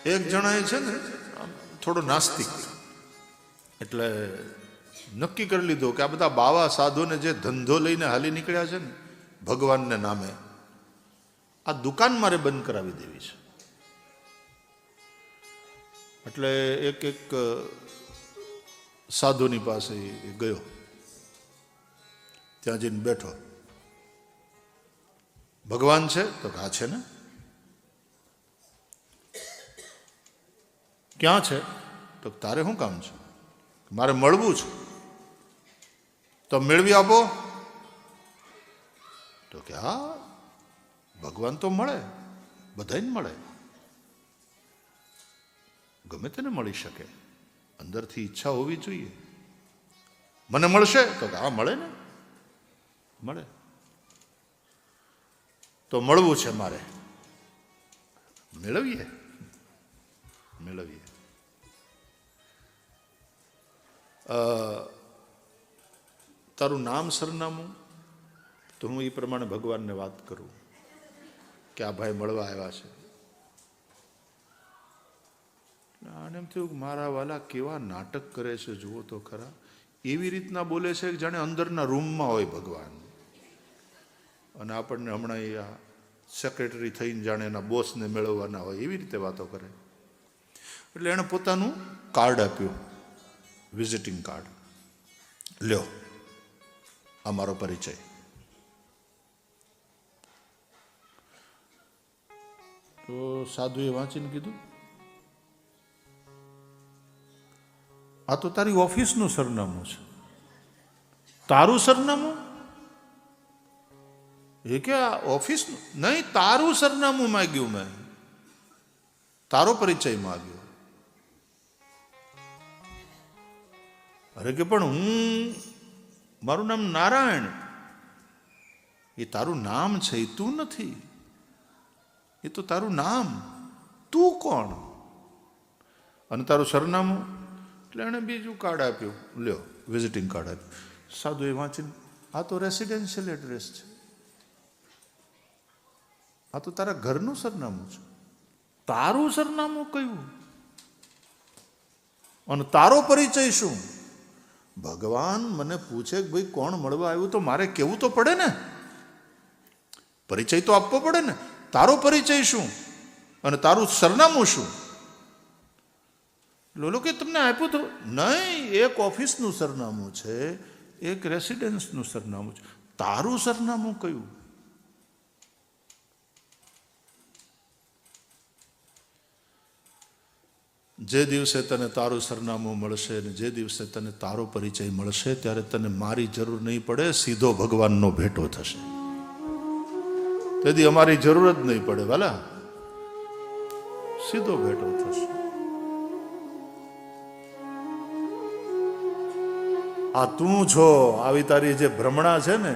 એક જણાએ છે ને થોડો નાસ્તિક, એટલે નક્કી કરી લીધું કે આ બધા બાવા સાધુને જે ધંધો લઈને હાલી નીકળ્યા છે ને ભગવાનને નામે, આ દુકાન મારે બંધ કરાવી દેવી છે. એટલે એક એક સાધુની પાસે ગયો, ત્યાં જઈને બેઠો. ભગવાન છે તો હા છે ને. ક્યાં છે તો તારે શું કામ છે? મારે મળવું છે. તો મેળવી આપો. તો કે હા, ભગવાન તો મળે, બધાને મળે, ગમે તેને મળી શકે, અંદરથી ઈચ્છા હોવી જોઈએ. મને મળશે તો કે હા મળે ને, મળે. તો મળવું છે મારે, મેળવીએ મેળવીએ. તારું નામ સરનામું? તો હું એ પ્રમાણે ભગવાનને વાત કરું કે આ ભાઈ મળવા આવ્યા છે. આને એમ થયું મારા વાલા કેવા નાટક કરે છે, જુઓ તો ખરા. એવી રીતના બોલે છે કે જાણે અંદરના રૂમમાં હોય ભગવાન, અને આપણને હમણાં એ સેક્રેટરી થઈને જાણે એના બોસને મેળવવાના હોય એવી રીતે વાતો કરે. એટલે એણે પોતાનું કાર્ડ આપ્યું, વિઝિટિંગ કાર્ડ. લ્યો, આ મારો પરિચય. તો સાધુએ વાંચીને કીધું, આ તો તારી ઓફિસનું સરનામું છે. તારું સરનામું? એ કે ઓફિસનું નહીં, તારું સરનામું માગ્યું મેં, તારો પરિચય માગ્યો. અરે કે પણ હું, મારું નામ નારાયણ. એ તારું નામ છે, એ તું નથી. એ તો તારું નામ, તું કોણ? અને તારું સરનામું? એટલે એણે બીજું કાર્ડ આપ્યું, લ્યો વિઝિટિંગ કાર્ડ આપ્યું. સાધુએ વાંચીને, આ તો રેસિડેન્શિયલ એડ્રેસ છે, આ તો તારા ઘરનું સરનામું છે. તારું સરનામું કયું? અને તારો પરિચય શું? ભગવાન મને પૂછે કે ભાઈ કોણ મળવા આવ્યું, તો મારે કહેવું તો પડે ને, પરિચય તો આપવો પડે ને. તારો પરિચય શું અને તારું સરનામું શું? લોલો કે તમને આપ્યું તો નહીં, એક ઓફિસનું સરનામું છે, એક રેસિડેન્સનું સરનામું છે. તારું સરનામું કયું? જે દિવસે તને તારું સરનામું મળશે અને જે દિવસે તને તારો પરિચય મળશે, ત્યારે તને મારી જરૂર નહીં પડે, સીધો ભગવાનનો ભેટો થશે. તેથી અમારી જરૂર જ નહીં પડે વાલા, સીધો ભેટો થશે. આ તું છો, આવી તારી જે ભ્રમણા છે ને,